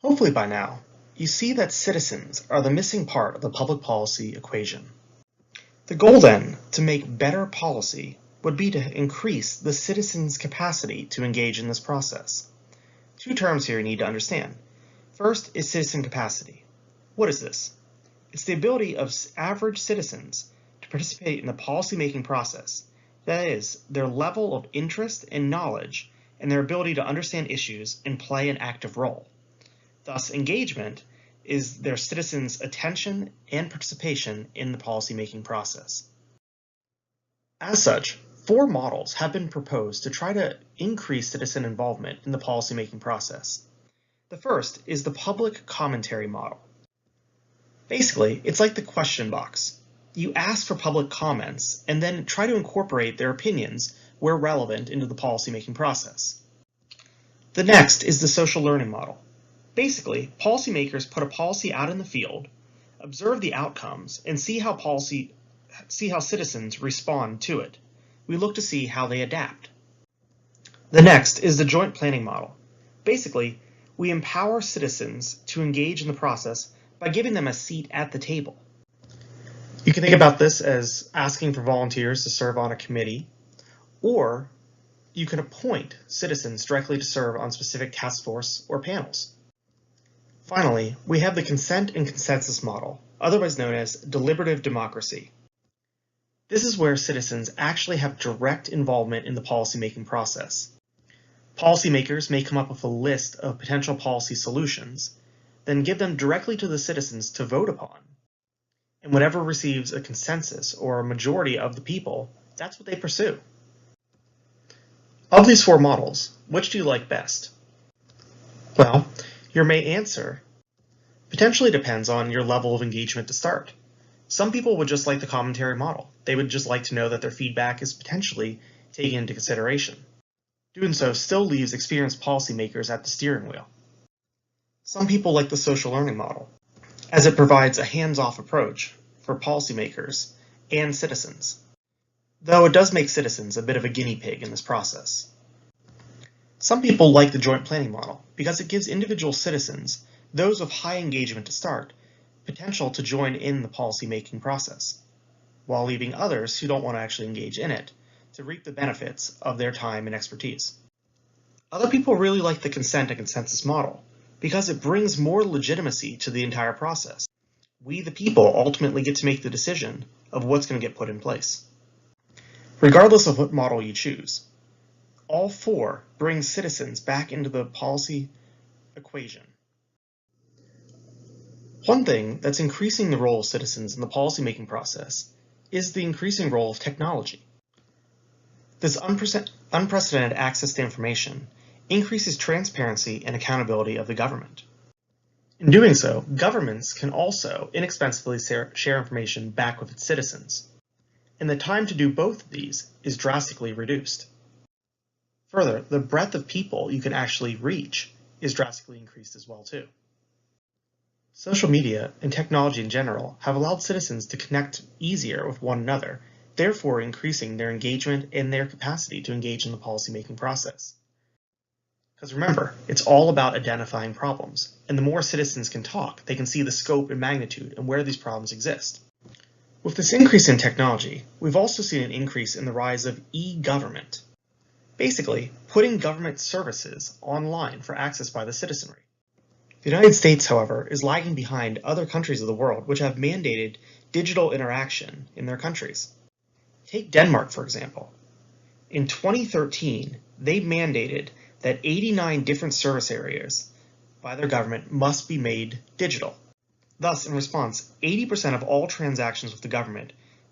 Hopefully by now, you see that citizens are the missing part of the public policy equation. The goal then, to make better policy, would be to increase the citizens' capacity to engage in this process. Two terms here you need to understand. First is citizen capacity. What is this? It's the ability of average citizens to participate in the policy-making process. That is, their level of interest and knowledge and their ability to understand issues and play an active role. Thus, engagement is their citizens' attention and participation in the policy-making process. As such, 4 models have been proposed to try to increase citizen involvement in the policy-making process. The first is the public commentary model. Basically, it's like the question box. You ask for public comments and then try to incorporate their opinions where relevant into the policy-making process. The next is the social learning model. Basically, policymakers put a policy out in the field, observe the outcomes, and see how citizens respond to it. We look to see how they adapt. The next is the joint planning model. Basically, we empower citizens to engage in the process by giving them a seat at the table. You can think about this as asking for volunteers to serve on a committee, or you can appoint citizens directly to serve on specific task force or panels. Finally, we have the consent and consensus model, otherwise known as deliberative democracy. This is where citizens actually have direct involvement in the policymaking process. Policymakers may come up with a list of potential policy solutions, then give them directly to the citizens to vote upon. And whatever receives a consensus or a majority of the people, that's what they pursue. Of these 4 models, which do you like best? Well, your main answer potentially depends on your level of engagement to start. Some people would just like the commentary model. They would just like to know that their feedback is potentially taken into consideration. Doing so still leaves experienced policymakers at the steering wheel. Some people like the social learning model, as it provides a hands-off approach for policymakers and citizens, though it does make citizens a bit of a guinea pig in this process. Some people like the joint planning model because it gives individual citizens, those with high engagement to start, potential to join in the policy-making process, while leaving others who don't want to actually engage in it to reap the benefits of their time and expertise. Other people really like the consent and consensus model because it brings more legitimacy to the entire process. We, the people, ultimately get to make the decision of what's going to get put in place. Regardless of what model you choose, all 4 bring citizens back into the policy equation. One thing that's increasing the role of citizens in the policymaking process is the increasing role of technology. This unprecedented access to information increases transparency and accountability of the government. In doing so, governments can also inexpensively share information back with its citizens, and the time to do both of these is drastically reduced. Further, the breadth of people you can actually reach is drastically increased as well too. Social media and technology in general have allowed citizens to connect easier with one another, therefore increasing their engagement and their capacity to engage in the policymaking process. Because remember, it's all about identifying problems, and the more citizens can talk, they can see the scope and magnitude and where these problems exist. With this increase in technology, we've also seen an increase in the rise of e-government, basically putting government services online for access by the citizenry. The United States, however, is lagging behind other countries of the world which have mandated digital interaction in their countries. Take Denmark, for example. In 2013, they mandated that 89 different service areas by their government must be made digital. Thus, in response, 80% of all transactions with the government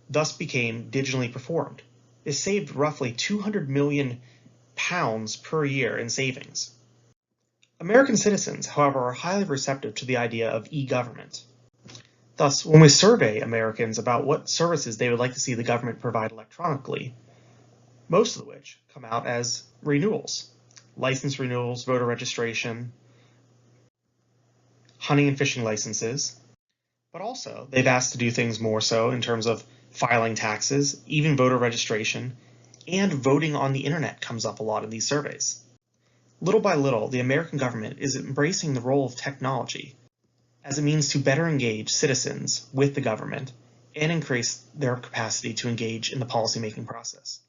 thus became digitally performed. This saved roughly £200 million per year in savings. American citizens, however, are highly receptive to the idea of e-government. Thus, when we survey Americans about what services they would like to see the government provide electronically, most of which come out as renewals. License renewals, voter registration, hunting and fishing licenses, but also they've asked to do things more so in terms of filing taxes, even voter registration, and voting on the internet comes up a lot in these surveys. Little by little, the American government is embracing the role of technology as a means to better engage citizens with the government and increase their capacity to engage in the policymaking process.